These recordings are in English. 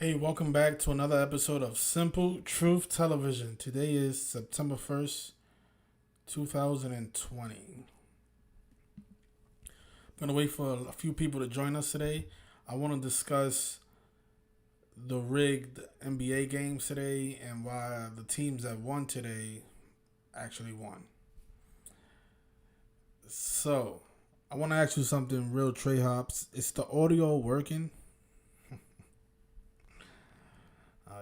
Hey, welcome back to another episode of Simple Truth Television. Today is September 1st, 2020. I'm going to wait for a few people to join us today. I want to discuss the rigged NBA games today and why the teams that won today actually won. So, I want to ask you something real, Trey Hops. Is the audio working?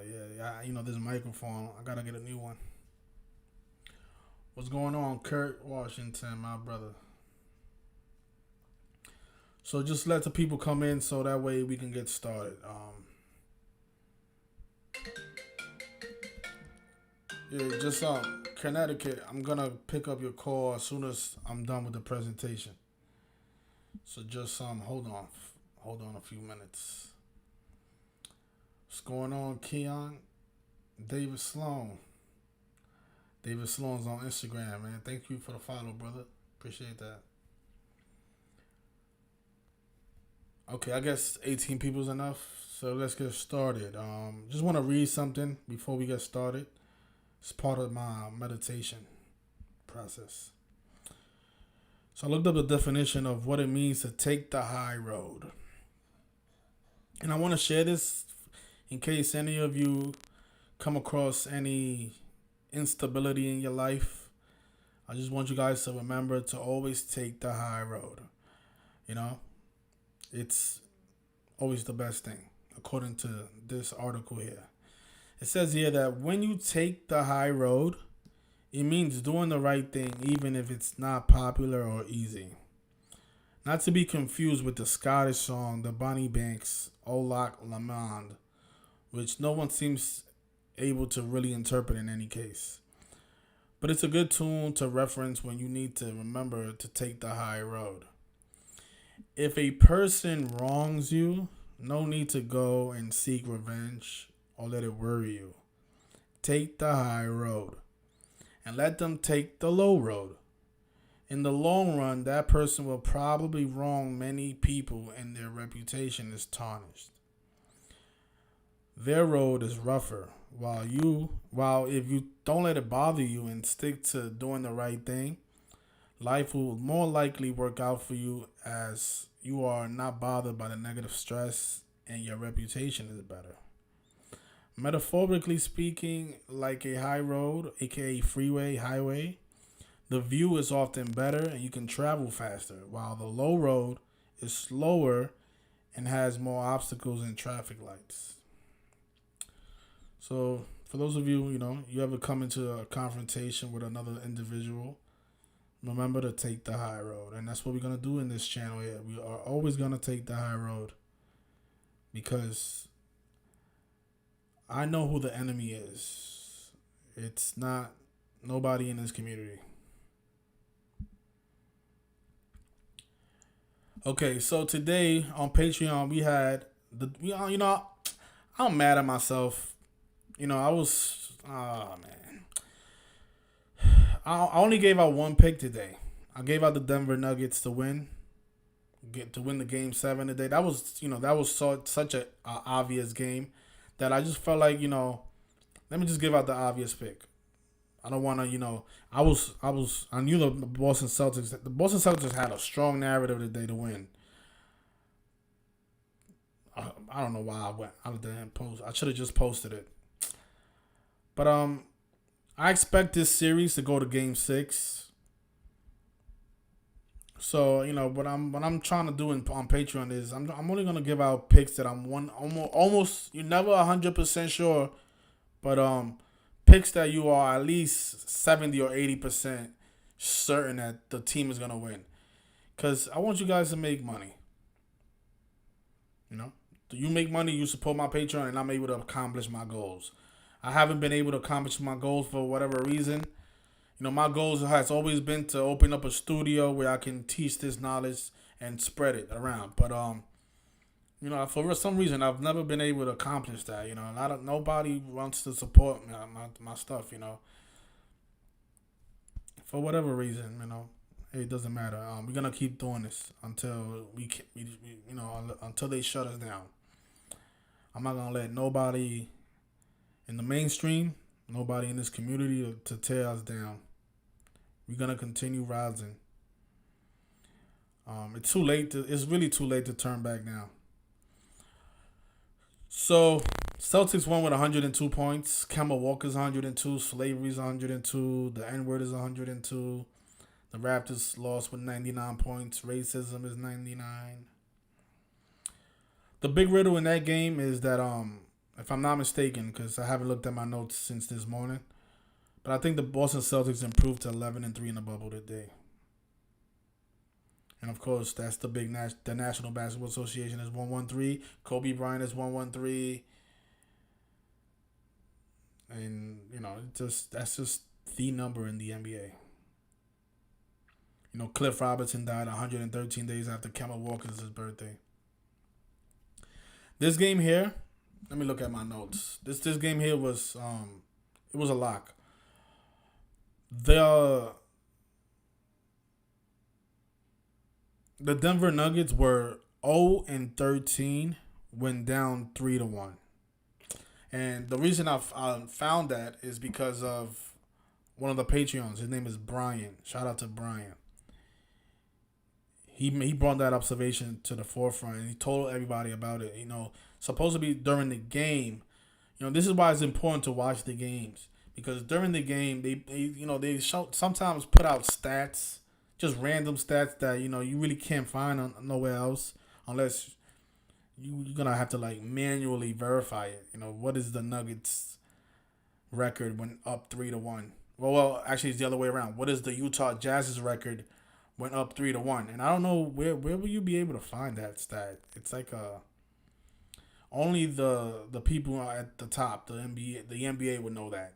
Yeah. This microphone. I gotta get a new one. What's going on, Kurt Washington, my brother? So just let the people come in so that way we can get started. Yeah, just Connecticut. I'm gonna pick up your call as soon as I'm done with the presentation. So just hold on a few minutes. What's going on, Keon? David Sloan. David Sloan's on Instagram, man. Thank you for the follow, brother. Appreciate that. Okay, I guess 18 people is enough. So let's get started. Just want to read something before we get started. It's part of my meditation process. So I looked up the definition of what it means to take the high road. And I want to share this in case any of you come across any instability in your life. I just want you guys to remember to always take the high road. You know, it's always the best thing, according to this article here. It says here that when you take the high road, it means doing the right thing even if it's not popular or easy. Not to be confused with the Scottish song The Bonnie Banks Olach Lamond, which no one seems able to really interpret in any case. But it's a good tune to reference when you need to remember to take the high road. If a person wrongs you, no need to go and seek revenge or let it worry you. Take the high road and let them take the low road. In the long run, that person will probably wrong many people and their reputation is tarnished. Their road is rougher, while if you don't let it bother you and stick to doing the right thing, life will more likely work out for you as you are not bothered by the negative stress and your reputation is better. Metaphorically speaking, like a high road, aka freeway, highway, the view is often better and you can travel faster, while the low road is slower and has more obstacles and traffic lights. So, for those of you, you ever come into a confrontation with another individual, remember to take the high road. And that's what we're going to do in this channel here. We are always going to take the high road because I know who the enemy is. It's not nobody in this community. Okay, so today on Patreon we had I'm mad at myself. I was man. I only gave out one pick today. I gave out the Denver Nuggets to win the game 7 today. That was such a obvious game that I just felt like, let me just give out the obvious pick. I don't want to, I knew the Boston Celtics had a strong narrative today to win. I don't know why I went out there and post. I should have just posted it. But I expect this series to go to Game 6. So what I'm trying to do on Patreon is I'm only gonna give out picks that I'm almost you're never 100% sure, but picks that you are at least 70 or 80% certain that the team is gonna win. Cause I want you guys to make money. You make money, you support my Patreon, and I'm able to accomplish my goals. I haven't been able to accomplish my goals for whatever reason. My goals has always been to open up a studio where I can teach this knowledge and spread it around. But for some reason, I've never been able to accomplish that. Nobody wants to support my stuff. For whatever reason, it doesn't matter. We're gonna keep doing this until until they shut us down. I'm not gonna let nobody in the mainstream, nobody in this community to tear us down. We're gonna continue rising. It's too late. It's really too late to turn back now. So Celtics won with 102 points. Kemba Walker's 102. Slavery's 102. The N word is 102. The Raptors lost with 99 points. Racism is 99. The big riddle in that game is that if I'm not mistaken, because I haven't looked at my notes since this morning, but I think the Boston Celtics improved to 11-3 in the bubble today. And of course, that's the the National Basketball Association is 113. Kobe Bryant is 113. And that's just the number in the NBA. Cliff Robertson died 113 days after Kemba Walker's birthday. This game here, let me look at my notes. This game here was it was a lock. The Denver Nuggets were 0-13 when down 3-1. And the reason I found that is because of one of the Patreons. His name is Brian. Shout out to Brian. He brought that observation to the forefront and he told everybody about it. Supposed to be during the game. This is why it's important to watch the games, because during the game they sometimes put out stats, just random stats that you really can't find nowhere else unless you're gonna have to manually verify it. What is the Nuggets record when up 3-1? Well, actually it's the other way around. What is the Utah Jazz's record went up 3-1? And I don't know where will you be able to find that stat. It's only the people at the top, the NBA would know that.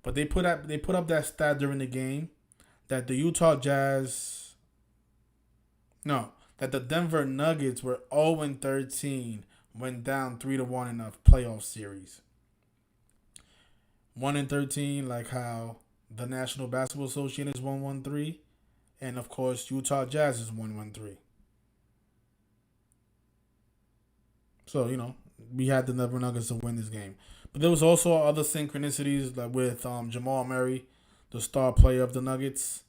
But they put up that stat during the game that the that the Denver Nuggets were 0-13 when down 3-1 in a playoff series. 1-13, like how the National Basketball Association is 1-13. And, of course, Utah Jazz is 1-13. So, we had the Denver Nuggets to win this game. But there was also other synchronicities with Jamal Murray, the star player of the Nuggets.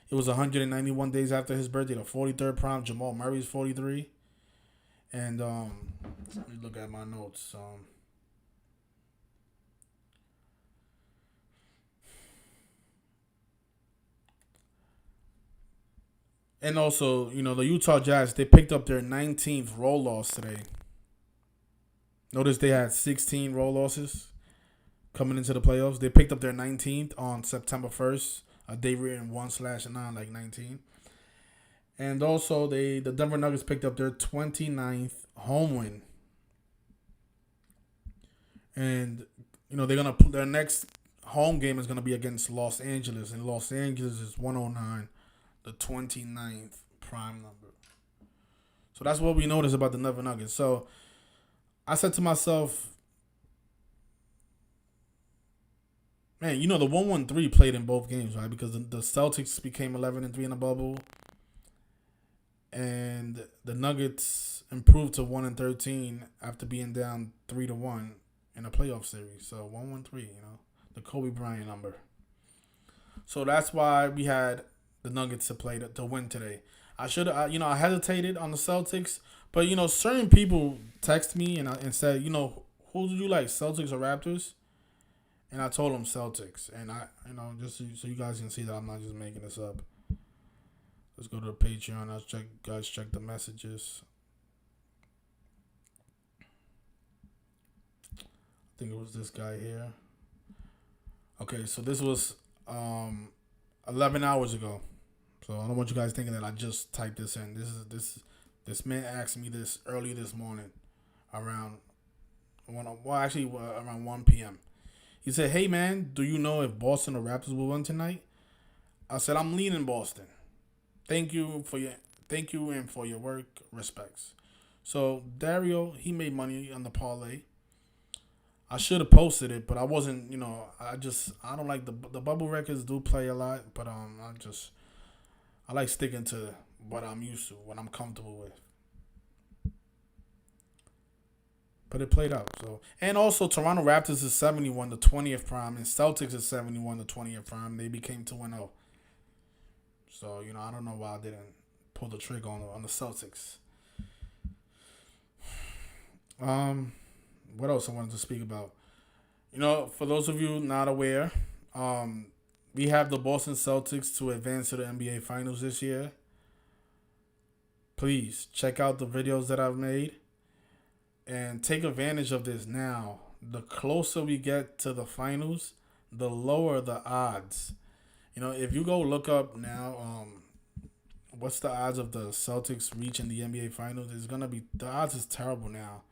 It was 191 days after his birthday, the 43rd prime. Jamal Murray's 43. And let me look at my notes. And also, the Utah Jazz, they picked up their 19th road loss today. Notice they had 16 road losses coming into the playoffs. They picked up their 19th on September 1st. A day written 1/9, like 19. And also, the Denver Nuggets picked up their 29th home win. And, they're going to put their next home game is going to be against Los Angeles. And Los Angeles is 109. The 29th prime number. So that's what we noticed about the Denver Nuggets. So I said to myself, man, the 1-1-3 played in both games, right? Because the Celtics became 11-3 in the bubble. And the Nuggets improved to 1-13 after being down 3-1 in a playoff series. So 1-1-3, the Kobe Bryant number. So that's why we had the Nuggets to play to win today. I hesitated on the Celtics, but certain people text me and said, who do you like, Celtics or Raptors? And I told them Celtics, and I just so you guys can see that I'm not just making this up. Let's go to the Patreon. Check the messages. I think it was this guy here. Okay, so this was 11 hours ago. So I don't want you guys thinking that I just typed this in. This man asked me this early this morning around 1 p.m. He said, "Hey man, do you know if Boston or Raptors will win tonight?" I said, "I'm leaning Boston. Thank you and for your work. Respects." So Dario, he made money on the parlay. I should have posted it, but I wasn't. I don't like the bubble records do play a lot, but I like sticking to what I'm used to, what I'm comfortable with. But it played out. So, and also Toronto Raptors is 71, the 20th prime, and Celtics is 71, the 20th prime. They became 2-0. So, I don't know why I didn't pull the trigger on the Celtics. What else I wanted to speak about? For those of you not aware, we have the Boston Celtics to advance to the NBA Finals this year. Please check out the videos that I've made and take advantage of this now. The closer we get to the finals, the lower the odds. If you go look up now, what's the odds of the Celtics reaching the NBA Finals? It's gonna be, the odds is terrible now.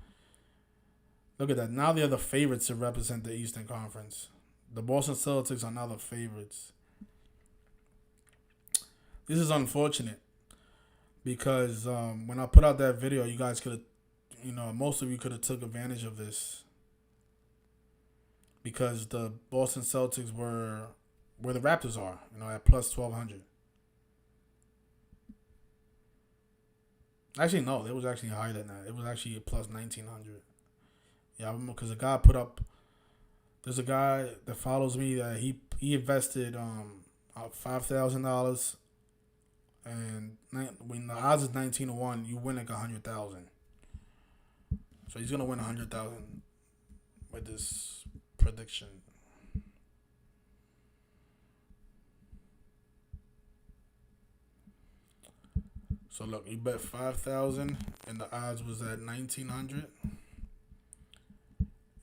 Look at that. Now they're the favorites to represent the Eastern Conference. The Boston Celtics are now the favorites. This is unfortunate because when I put out that video, you guys could have, most of you could have took advantage of this because the Boston Celtics were where the Raptors are, at plus 1,200. Actually, no, it was actually higher than that. It was actually plus 1,900. Yeah, I remember because a guy put up. There's a guy that follows me that he invested $5,000, and when the odds is 19-1, you win like 100,000. So he's gonna win 100,000 with this prediction. So look, he bet 5,000, and the odds was at 1,900.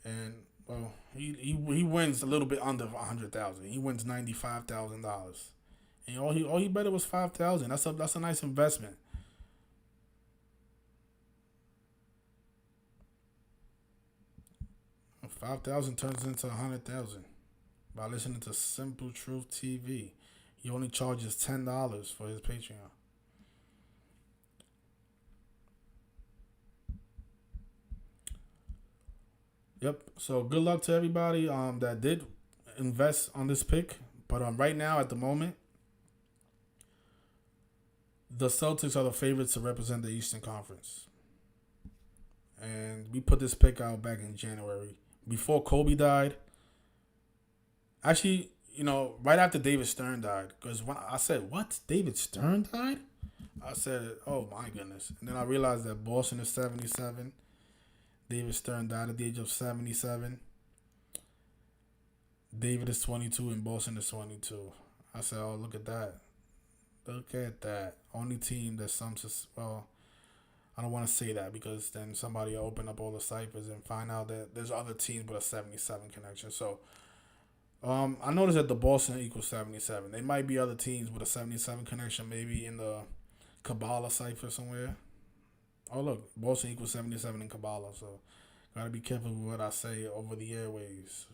And well, he wins a little bit under 100,000. He wins $95,000, and all he bet it was 5,000. That's a nice investment. $5,000 turns into 100,000 by listening to Simple Truth TV. He only charges $10 for his Patreon. Yep. So good luck to everybody that did invest on this pick. But right now, at the moment, the Celtics are the favorites to represent the Eastern Conference. And we put this pick out back in January. Before Kobe died. Actually, right after David Stern died. Because when I said, what? David Stern died? I said, oh my goodness. And then I realized that Boston is 77. David Stern died at the age of 77. David is 22 and Boston is 22. I said, oh, look at that. Look at that. Only team that well, I don't want to say that because then somebody will open up all the ciphers and find out that there's other teams with a 77 connection. So, I noticed that the Boston equals 77. There might be other teams with a 77 connection, maybe in the Kabbalah cipher somewhere. Oh, look, Boston equals 77 in Kabbalah, so gotta be careful with what I say over the airwaves,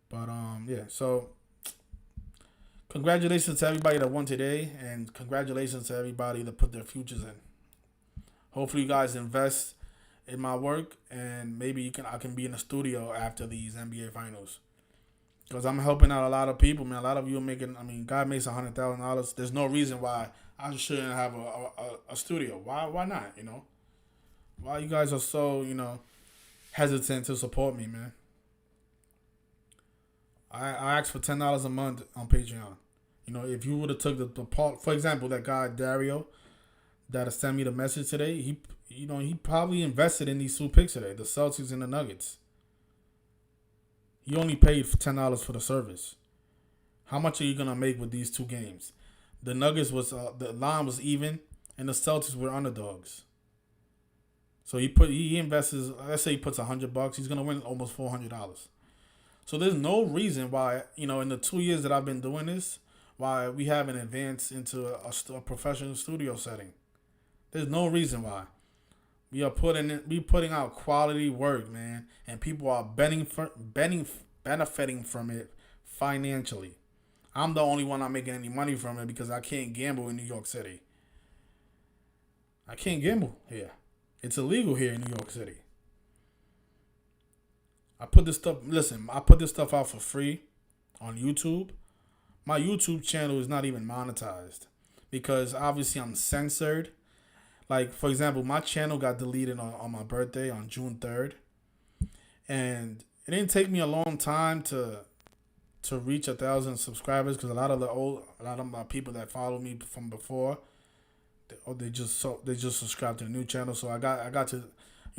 But, yeah, so congratulations to everybody that won today, and congratulations to everybody that put their futures in. Hopefully you guys invest in my work, and maybe I can be in the studio after these NBA Finals. Because I'm helping out a lot of people, man. A lot of you are making, God makes $100,000. There's no reason why I shouldn't have a studio. Why not, Why you guys are so, hesitant to support me, man? I asked for $10 a month on Patreon. If you would have took the part, for example, that guy Dario that sent me the message today, he probably invested in these two picks today, the Celtics and the Nuggets. He only paid for $10 for the service. How much are you gonna make with these two games? The Nuggets was the line was even, and the Celtics were underdogs. So he invests. Let's say he puts $100. He's gonna win almost $400. So there's no reason why in the 2 years that I've been doing this, why we haven't advanced into a professional studio setting. There's no reason why. We putting out quality work, man, and people are benefiting from it financially. I'm the only one not making any money from it because I can't gamble in New York City. I can't gamble here. It's illegal here in New York City. I put this stuff out for free on YouTube. My YouTube channel is not even monetized because obviously I'm censored. Like for example, my channel got deleted on my birthday on June 3rd, and it didn't take me a long time to reach 1,000 subscribers because a lot of my people that follow me from before, they just subscribed to the new channel. So I got to,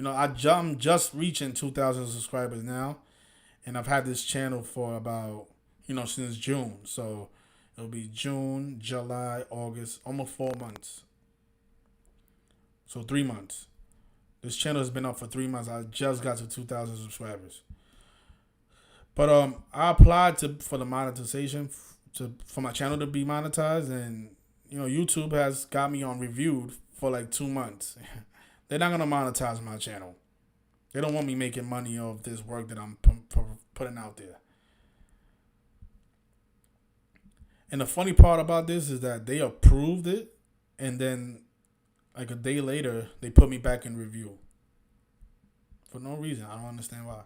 I'm just reaching 2,000 subscribers now, and I've had this channel for about since June. So it'll be June, July, August, almost 4 months. So 3 months. This channel has been up for 3 months. I just got to 2,000 subscribers. But I applied for the monetization for my channel to be monetized, and YouTube has got me on reviewed for like 2 months. They're not gonna monetize my channel. They don't want me making money off this work that I'm putting out there. And the funny part about this is that they approved it, and then like a day later they put me back in review for no reason. I don't understand why.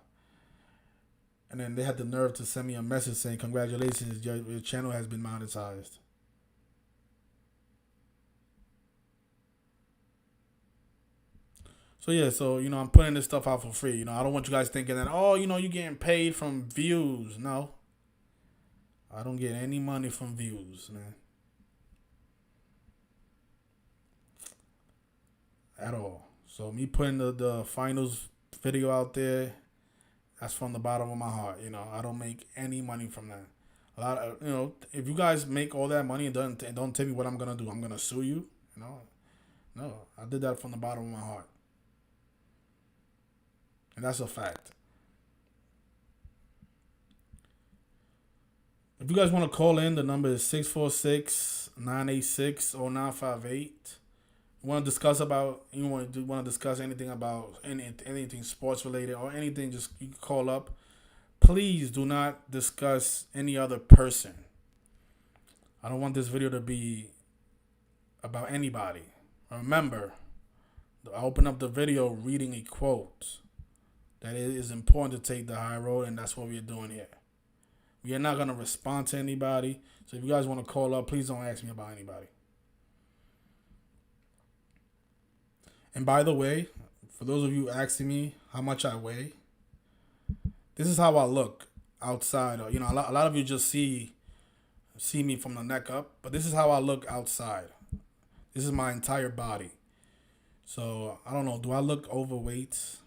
And then they had the nerve to send me a message saying, "Congratulations, your channel has been monetized." So yeah, I'm putting this stuff out for free. I don't want you guys thinking that you're getting paid from views. No, I don't get any money from views, man, at all. So me putting the finals video out there, that's from the bottom of my heart. I don't make any money from that. A lot of if you guys make all that money and don't tell me what I'm gonna do, I'm gonna sue you. No, I did that from the bottom of my heart, and that's a fact. If you guys want to call in, the number is 646-986-0958. You want to discuss anything about anything sports related or anything, just you can call up. Please do not discuss any other person. I don't want this video to be about anybody. Remember, I open up the video reading a quote that it is important to take the high road, and that's what we're doing here. We are not going to respond to anybody. So if you guys want to call up, please don't ask me about anybody. And by the way, for those of you asking me how much I weigh, this is how I look outside. A lot of you just see me from the neck up, but this is how I look outside. This is my entire body. So I don't know. Do I look overweight?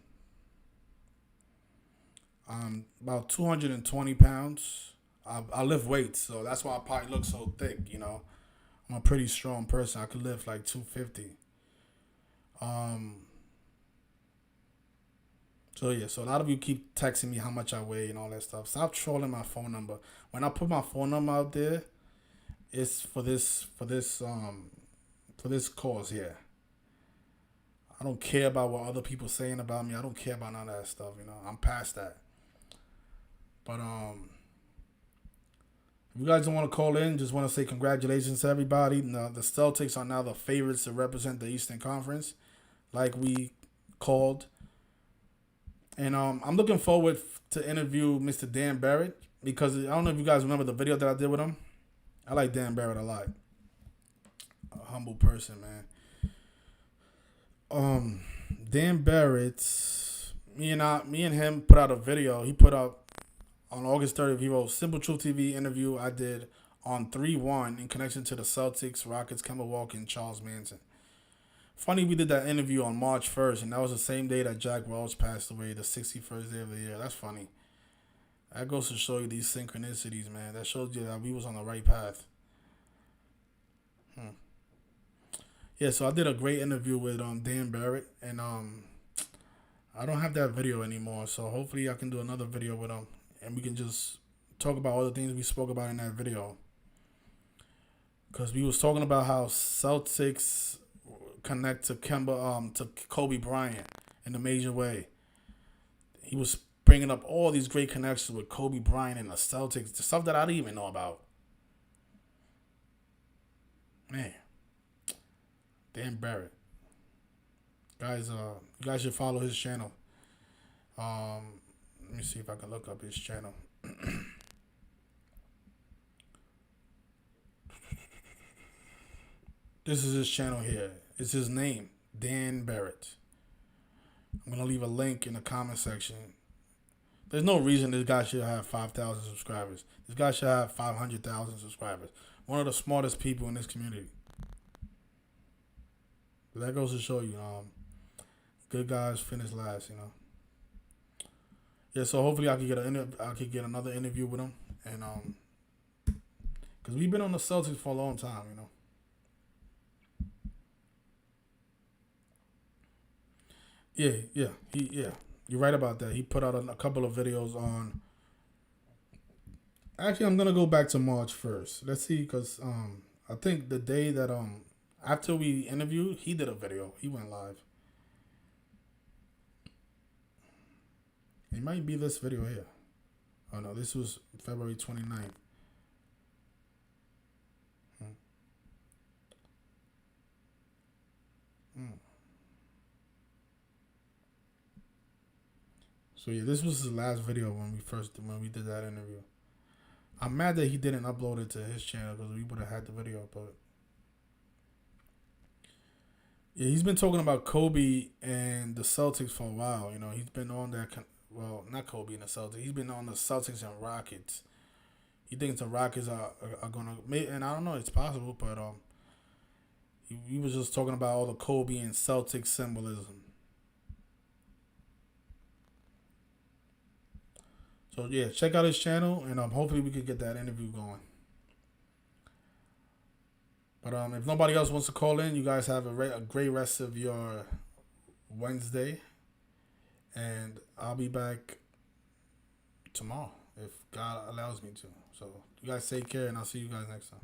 I'm about 220 pounds. I lift weights, so that's why I probably look so thick. I'm a pretty strong person. I could lift like 250. So yeah, so a lot of you keep texting me how much I weigh and all that stuff. Stop trolling my phone number. When I put my phone number out there, it's for this cause here. I don't care about what other people saying about me. I don't care about none of that stuff. I'm past that. But if you guys don't want to call in, just want to say congratulations to everybody. Now, the Celtics are now the favorites to represent the Eastern Conference, like we called. And I'm looking forward to interview Mr. Dan Barrett, because I don't know if you guys remember the video that I did with him. I like Dan Barrett a lot. A humble person, man. Dan Barrett, me and him put out a video. He put out on August 30th. He wrote Simple Truth TV interview I did on 3-1 in connection to the Celtics, Rockets, Kemba Walker, and Charles Manson. Funny, we did that interview on March 1st, and that was the same day that Jack Welch passed away, the 61st day of the year. That's funny. That goes to show you these synchronicities, man. That shows you that we was on the right path. Yeah, so I did a great interview with Dan Barrett, and I don't have that video anymore, so hopefully I can do another video with him, and we can just talk about all the things we spoke about in that video. Because we was talking about how Celtics connect to to Kobe Bryant in a major way. He was bringing up all these great connections with Kobe Bryant and the Celtics, the stuff that I didn't even know about. Man, Dan Barrett, guys, you guys should follow his channel. Let me see if I can look up his channel. This is his channel here. It's his name, Dan Barrett. I'm gonna leave a link in the comment section. There's no reason this guy should have 5,000 subscribers. This guy should have 500,000 subscribers. One of the smartest people in this community. But that goes to show you, good guys finish last. Yeah. So hopefully I could get another interview with him, and because we've been on the Celtics for a long time. Yeah. Yeah. You're right about that. He put out a couple of videos on. Actually, I'm gonna go back to March 1st. Let's see, cause I think the day that after we interviewed, he did a video. He went live. It might be this video here. Oh no, this was February 29th. Hmm. Hmm. So yeah, this was his last video when we did that interview. I'm mad that he didn't upload it to his channel because we would have had the video. But yeah, he's been talking about Kobe and the Celtics for a while. He's been on that. Well, not Kobe and the Celtics. He's been on the Celtics and Rockets. He thinks the Rockets are gonna make, and I don't know, it's possible, but he was just talking about all the Kobe and Celtics symbolism. So yeah, check out his channel, and hopefully we could get that interview going. But if nobody else wants to call in, you guys have a great rest of your Wednesday, and I'll be back tomorrow if God allows me to. So you guys take care, and I'll see you guys next time.